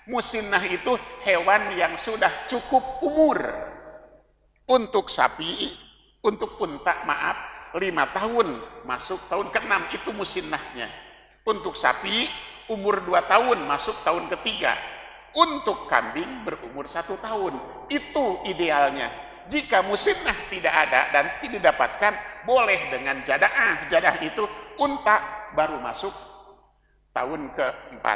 Musinnah itu hewan yang sudah cukup umur. Untuk sapi, untuk unta, 5 tahun, masuk tahun ke-6, itu musinnahnya. Untuk sapi, umur 2 tahun, masuk tahun ke-3. Untuk kambing, berumur 1 tahun. Itu idealnya. Jika musinnah tidak ada dan tidak didapatkan, boleh dengan jadaah. Jadaah itu unta baru masuk tahun ke-4.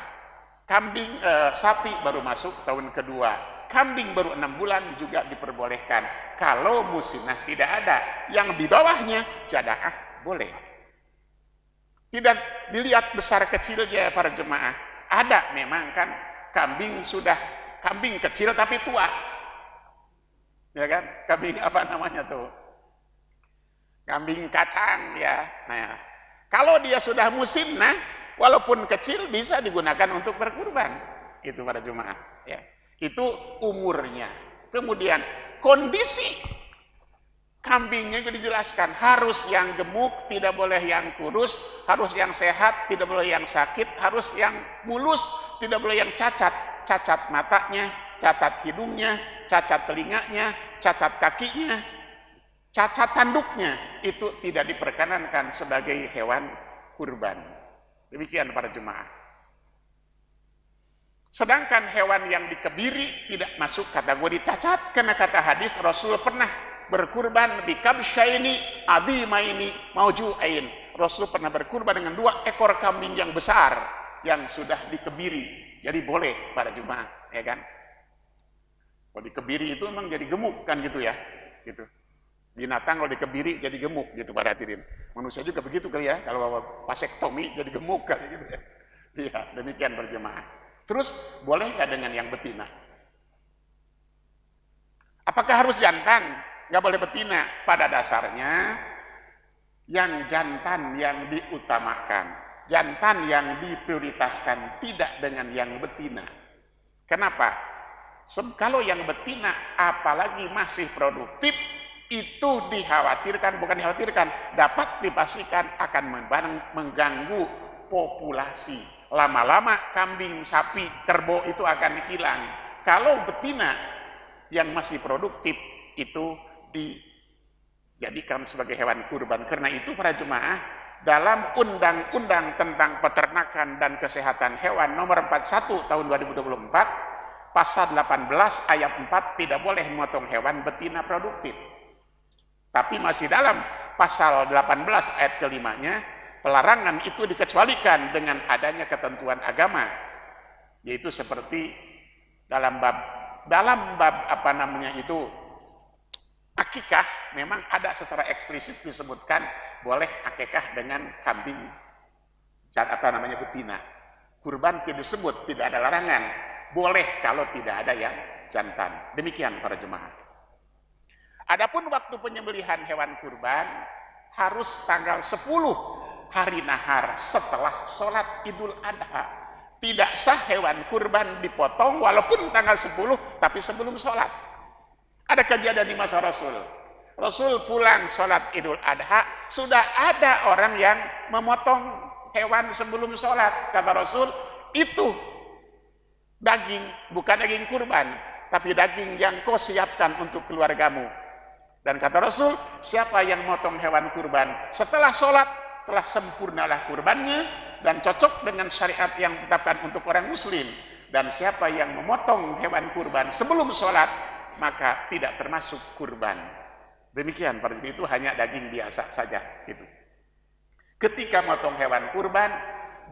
Sapi baru masuk tahun ke-2. Kambing baru 6 bulan juga diperbolehkan. Kalau musinnah tidak ada, yang di bawahnya jadaah boleh. Tidak dilihat besar kecilnya para jemaah. Ada memang kan kambing kecil tapi tua. Ya kan? Kambing apa namanya tuh? Kambing kacang ya. Nah, kalau dia sudah musinnah, walaupun kecil bisa digunakan untuk berkurban. Itu para jemaah, ya. Itu umurnya. Kemudian kondisi kambingnya juga dijelaskan, harus yang gemuk, tidak boleh yang kurus, harus yang sehat, tidak boleh yang sakit, harus yang mulus, tidak boleh yang cacat. Cacat matanya, cacat hidungnya, cacat telinganya, cacat kakinya, cacat tanduknya, itu tidak diperkenankan sebagai hewan kurban. Demikian para jemaah. Sedangkan hewan yang dikebiri tidak masuk kategori cacat, karena kata hadis Rasul pernah berkurban di kabsyaini azimaini mauju'ain. Rasul pernah berkurban dengan 2 ekor kambing yang besar yang sudah dikebiri. Jadi boleh para jemaah, ya kan? Kalau dikebiri itu memang jadi gemuk kan gitu ya, gitu. Binatang kalau dikebiri jadi gemuk gitu para hadirin. Manusia juga begitu kali ya, kalau vasektomi jadi gemuk kali gitu ya. Iya, demikian berjemaah. Terus boleh nggak dengan yang betina? Apakah harus jantan? Nggak boleh betina. Pada dasarnya yang jantan yang diutamakan, jantan yang diprioritaskan, tidak dengan yang betina. Kenapa? Kalau yang betina apalagi masih produktif, itu dikhawatirkan, bukan dikhawatirkan, dapat dipastikan akan mengganggu populasi. Lama-lama kambing, sapi, kerbau itu akan hilang. Kalau betina yang masih produktif itu dijadikan sebagai hewan kurban. Karena itu para jemaah, dalam Undang-Undang tentang Peternakan dan Kesehatan Hewan nomor 41 tahun 2024, pasal 18 ayat 4 tidak boleh memotong hewan betina produktif. Tapi masih dalam pasal 18 ayat kelimanya, pelarangan itu dikecualikan dengan adanya ketentuan agama, yaitu seperti dalam bab apa namanya itu akikah, memang ada secara eksplisit disebutkan boleh akikah dengan kambing apa namanya betina. Kurban tidak disebut, tidak ada larangan, boleh kalau tidak ada yang jantan. Demikian para jemaah. Adapun waktu penyembelihan hewan kurban harus tanggal 10 hari nahar setelah sholat Idul Adha. Tidak sah hewan kurban dipotong walaupun tanggal 10 tapi sebelum sholat. Ada kejadian di masa Rasul. Rasul pulang sholat Idul Adha, sudah ada orang yang memotong hewan sebelum sholat. Kata Rasul, itu daging, bukan daging kurban, tapi daging yang kau siapkan untuk keluargamu. Dan kata Rasul, siapa yang memotong hewan kurban setelah sholat, telah sempurnalah kurbannya dan cocok dengan syariat yang ditetapkan untuk orang muslim. Dan siapa yang memotong hewan kurban sebelum sholat, maka tidak termasuk kurban. Demikian, pada itu hanya daging biasa saja. Gitu. Ketika memotong hewan kurban,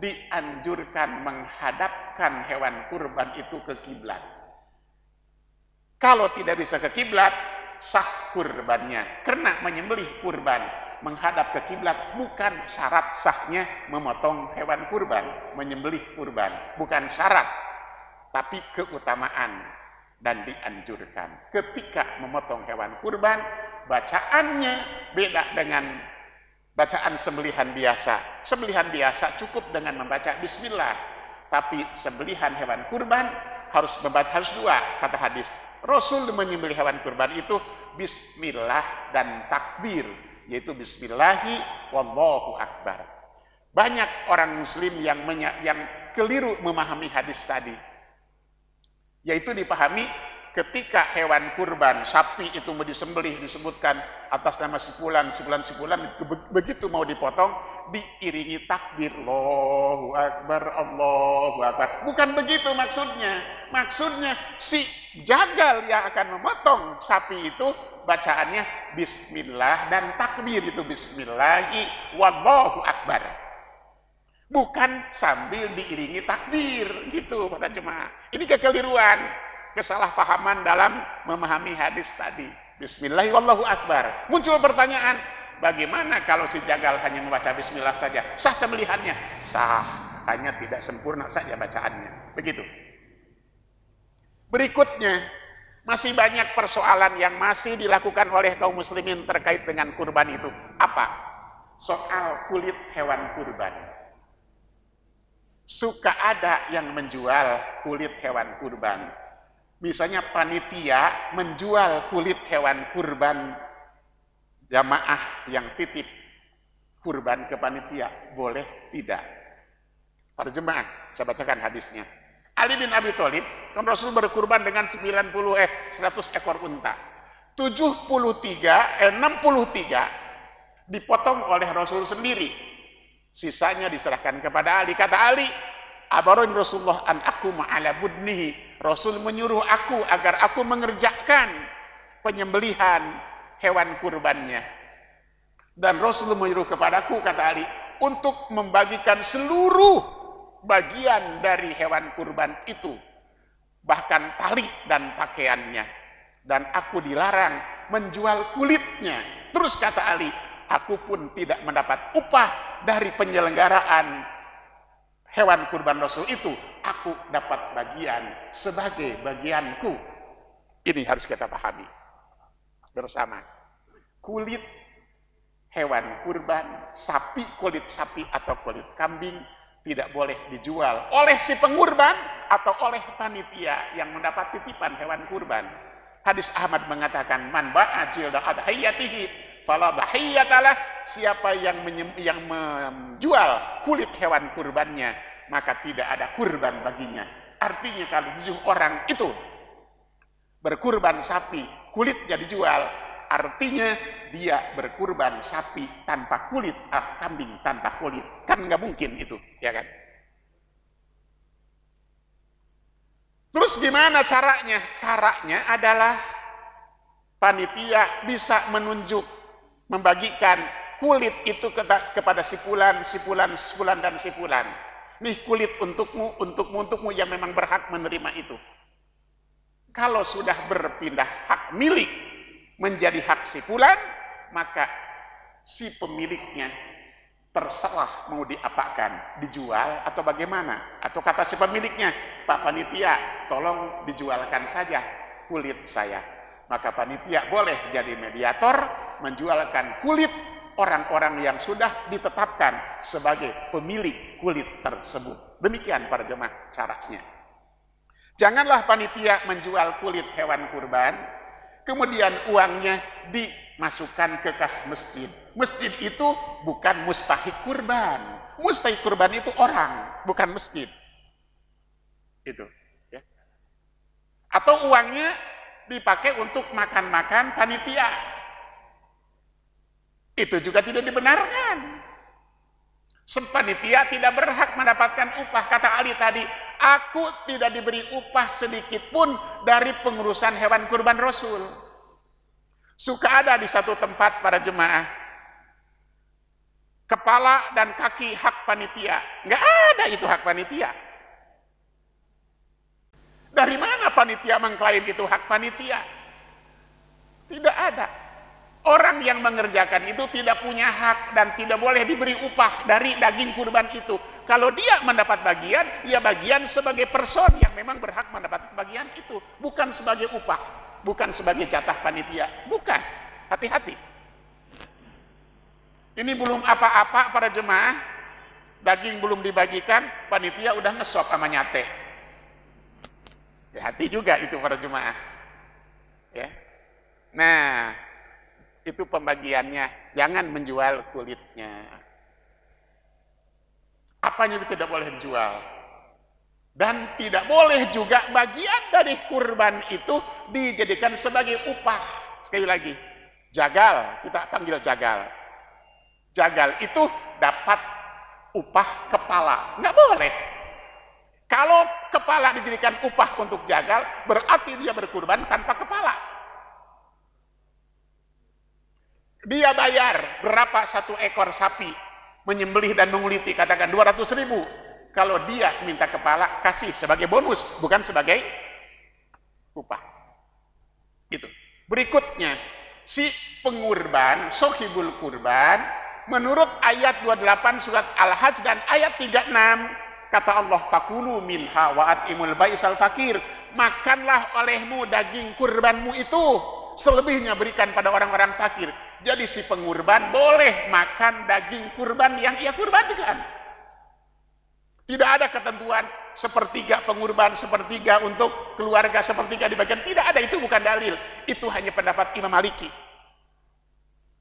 dianjurkan menghadapkan hewan kurban itu ke kiblat. Kalau tidak bisa ke kiblat, sah kurbannya. Karena menyembelih kurban menghadap ke kiblat bukan syarat sahnya memotong hewan kurban, menyembelih kurban bukan syarat, tapi keutamaan dan dianjurkan. Ketika memotong hewan kurban, bacaannya beda dengan bacaan sembelihan biasa. Sembelihan biasa cukup dengan membaca bismillah, tapi sembelihan hewan kurban harus dua, kata hadis. Rasul menyembelih hewan kurban itu bismillah dan takbir, yaitu bismillahi wallahu akbar. Banyak orang muslim yang keliru memahami hadis tadi, yaitu dipahami ketika hewan kurban sapi itu mau disembelih disebutkan atas nama sipulan, begitu mau dipotong diiringi takbir Allahu akbar, Allahu akbar. Bukan begitu maksudnya. Maksudnya si jagal yang akan memotong sapi itu bacaannya bismillah dan takbir, itu bismillahi wallahu akbar. Bukan sambil diiringi takbir gitu pada jemaah. Ini kekeliruan, kesalahpahaman dalam memahami hadis tadi. Bismillah wallahu akbar. Muncul pertanyaan, bagaimana kalau si jagal hanya membaca bismillah saja? Sah sembelihannya? Sah, hanya tidak sempurna saja bacaannya. Begitu. Berikutnya, masih banyak persoalan yang masih dilakukan oleh kaum muslimin terkait dengan kurban itu. Apa? Soal kulit hewan kurban. Suka ada yang menjual kulit hewan kurban. Misalnya panitia menjual kulit hewan kurban jamaah yang titip kurban ke panitia. Boleh tidak? Para jemaah, saya bacakan hadisnya. Ali bin Abi Thalib, kan Rasul berkurban dengan 100 ekor unta. 63 dipotong oleh Rasul sendiri. Sisanya diserahkan kepada Ali. Kata Ali, abaron Rasulullah an aku ma'ala budnihi. Rasul menyuruh aku agar aku mengerjakan penyembelihan hewan kurbannya. Dan Rasul menyuruh kepadaku, kata Ali, untuk membagikan seluruh bagian dari hewan kurban itu, bahkan tali dan pakaiannya. Dan aku dilarang menjual kulitnya. Terus kata Ali, aku pun tidak mendapat upah dari penyelenggaraan hewan kurban Rasul itu. Aku dapat bagian sebagai bagianku. Ini harus kita pahami bersama. Kulit hewan kurban, sapi, kulit sapi atau kulit kambing tidak boleh dijual oleh si pengurban atau oleh panitia yang mendapat titipan hewan kurban. Hadis Ahmad mengatakan, man ba'a jilda adhiyatihi fala dhiyatalah. Siapa yang menjual kulit hewan kurbannya, maka tidak ada kurban baginya. Artinya kalau 7 orang itu berkurban sapi, kulitnya dijual, artinya dia berkurban sapi tanpa kulit, kambing tanpa kulit. Kan nggak mungkin itu, ya kan? Terus gimana caranya? Caranya adalah panitia bisa membagikan kulit itu kepada si fulan, si fulan, si fulan, dan si fulan. Nih kulit untukmu, untukmu, untukmu yang memang berhak menerima itu. Kalau sudah berpindah hak milik menjadi hak si fulan, maka si pemiliknya terserah mau diapakan, dijual atau bagaimana. Atau kata si pemiliknya, Pak Panitia, tolong dijualkan saja kulit saya. Maka panitia boleh jadi mediator menjualkan kulit orang-orang yang sudah ditetapkan sebagai pemilik kulit tersebut. Demikian para jemaah caranya. Janganlah panitia menjual kulit hewan kurban, kemudian uangnya dimasukkan ke kas masjid. Masjid itu bukan mustahik kurban. Mustahik kurban itu orang, bukan masjid. Itu. Ya. Atau uangnya dipakai untuk makan-makan panitia. Itu juga tidak dibenarkan. Panitia tidak berhak mendapatkan upah. Kata Ali tadi, aku tidak diberi upah sedikit pun dari pengurusan hewan kurban Rasul. Suka ada di satu tempat para jemaah, kepala dan kaki hak panitia. Nggak ada itu hak panitia. Dari mana panitia mengklaim itu hak panitia? Tidak ada. Orang yang mengerjakan itu tidak punya hak dan tidak boleh diberi upah dari daging kurban itu. Kalau dia mendapat bagian, ya bagian sebagai person yang memang berhak mendapat bagian itu. Bukan sebagai upah, bukan sebagai jatah panitia. Bukan. Hati-hati. Ini belum apa-apa para jemaah, daging belum dibagikan, panitia udah ngesop sama nyate. Hati juga itu para jemaah. Ya. Nah, itu pembagiannya. Jangan menjual kulitnya. Apanya tidak boleh dijual. Dan tidak boleh juga bagian dari kurban itu dijadikan sebagai upah. Sekali lagi, jagal, kita panggil jagal. Jagal itu dapat upah kepala. Nggak boleh. Kalau kepala dijadikan upah untuk jagal, berarti dia berkurban tanpa kepala. Dia bayar berapa satu ekor sapi, menyembelih dan menguliti, katakan 200.000. Kalau dia minta kepala, kasih sebagai bonus, bukan sebagai upah. Gitu. Berikutnya, si pengurban, sohibul kurban, menurut ayat 28 surat Al-Hajj dan ayat 36, kata Allah, fakulu minha wa at'imul baisal fakir, makanlah olehmu daging kurbanmu itu, selebihnya berikan pada orang-orang fakir. Jadi si pengurban boleh makan daging kurban yang ia kurbankan. Tidak ada ketentuan sepertiga pengurban, sepertiga untuk keluarga, sepertiga dibagian. Tidak ada, itu bukan dalil. Itu hanya pendapat Imam Maliki.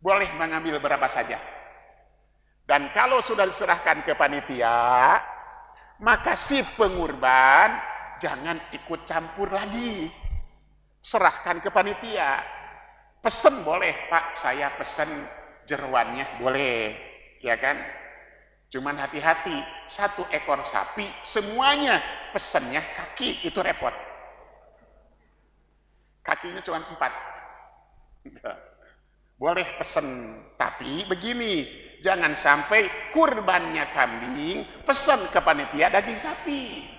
Boleh mengambil berapa saja. Dan kalau sudah diserahkan ke panitia, maka si pengurban jangan ikut campur lagi. Serahkan ke panitia. Pesen boleh, Pak, saya pesen jeruannya, boleh, ya kan? Cuman hati-hati, satu ekor sapi, semuanya pesennya kaki, itu repot. Kakinya cuma 4. Boleh pesen, tapi begini, jangan sampai kurbannya kambing, pesen ke panitia daging sapi.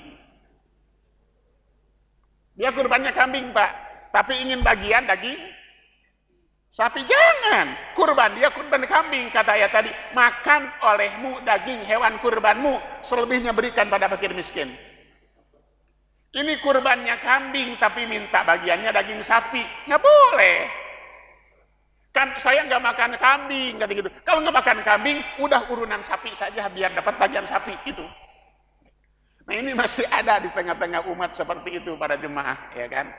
Dia kurbannya kambing, Pak, tapi ingin bagian daging sapi, jangan. Kurban dia kurban kambing, kata ayat tadi, makan olehmu daging hewan kurbanmu, selebihnya berikan pada fakir miskin. Ini kurbannya kambing tapi minta bagiannya daging sapi, nggak boleh. Kan saya nggak makan kambing, kata gitu. Kalau nggak makan kambing, udah urunan sapi saja biar dapat bagian sapi itu. Nah, ini masih ada di tengah-tengah umat seperti itu para jemaah, ya kan?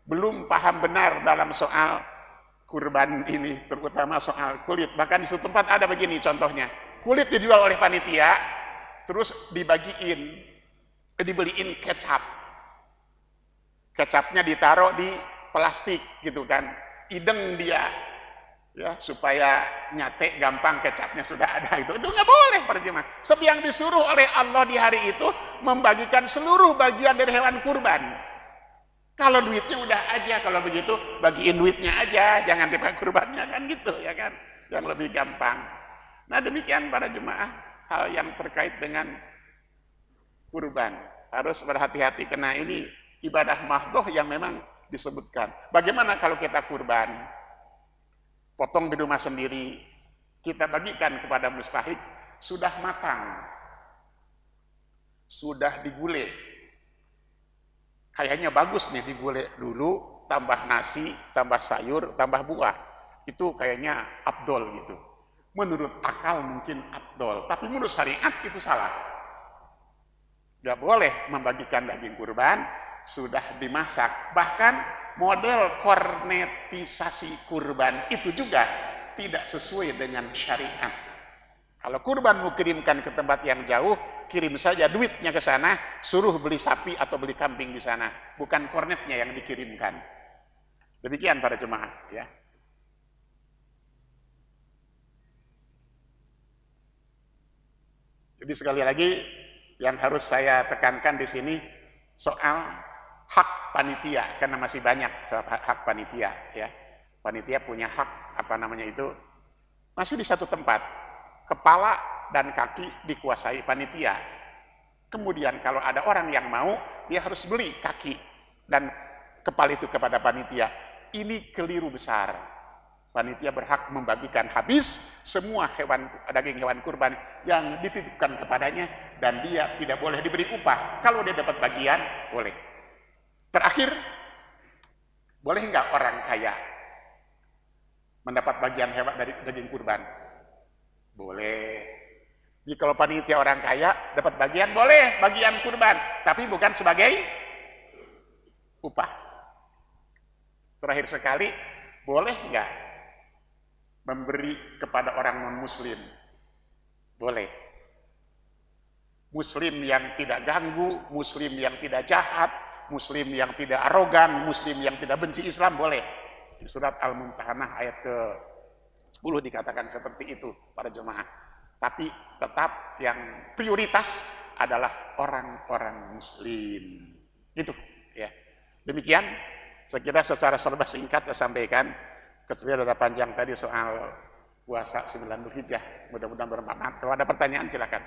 Belum paham benar dalam soal kurban ini, terutama soal kulit. Bahkan di suatu tempat ada begini contohnya, kulit dijual oleh panitia, terus dibeliin kecap. Kecapnya ditaruh di plastik gitu kan, ideng dia, ya supaya nyate gampang, kecapnya sudah ada. Itu nggak boleh para jemaah. Sebab yang disuruh oleh Allah di hari itu membagikan seluruh bagian dari hewan kurban. Kalau duitnya udah aja, kalau begitu bagiin duitnya aja, jangan dipakai kurbannya, kan gitu ya kan. yang lebih gampang. Nah demikian para jemaah, hal yang terkait dengan kurban. Harus berhati-hati karena ini ibadah mahdoh yang memang disebutkan. Bagaimana kalau kita kurban? Potong di rumah sendiri, kita bagikan kepada mustahik, sudah matang, sudah digulai. Kayaknya bagus nih digulai dulu, tambah nasi, tambah sayur, tambah buah. Itu kayaknya afdol gitu. Menurut akal mungkin afdol, tapi menurut syariat itu salah. Gak boleh membagikan daging kurban sudah dimasak. Bahkan model kornetisasi kurban itu juga tidak sesuai dengan syariat. Kalau kurban mau kirimkan ke tempat yang jauh, kirim saja duitnya ke sana, suruh beli sapi atau beli kambing di sana, bukan kornetnya yang dikirimkan. Demikian para jemaah ya. Jadi sekali lagi yang harus saya tekankan di sini soal hak panitia, karena masih banyak soal hak panitia ya. Panitia punya hak masih di satu tempat, kepala dan kaki dikuasai panitia. Kemudian kalau ada orang yang mau, dia harus beli kaki dan kepala itu kepada panitia. Ini keliru besar. Panitia berhak membagikan habis semua daging hewan kurban yang dititipkan kepadanya, dan dia tidak boleh diberi upah. Kalau dia dapat bagian, boleh. Terakhir, boleh nggak orang kaya mendapat bagian hewan dari daging kurban? Boleh. Jadi kalau panitia orang kaya dapat bagian, boleh bagian kurban, tapi bukan sebagai upah. Terakhir sekali, boleh nggak memberi kepada orang non-muslim? Boleh. Muslim yang tidak ganggu, muslim yang tidak jahat, muslim yang tidak arogan, muslim yang tidak benci Islam, boleh. Di surat Al-Mumtahanah ayat ke-10 dikatakan seperti itu para jemaah. Tapi tetap yang prioritas adalah orang-orang muslim. Itu ya. Demikian saya kira secara serba singkat saya sampaikan. Kecuali ada panjang tadi soal puasa 9 Dzulhijjah, mudah-mudahan bermanfaat. Kalau ada pertanyaan silakan.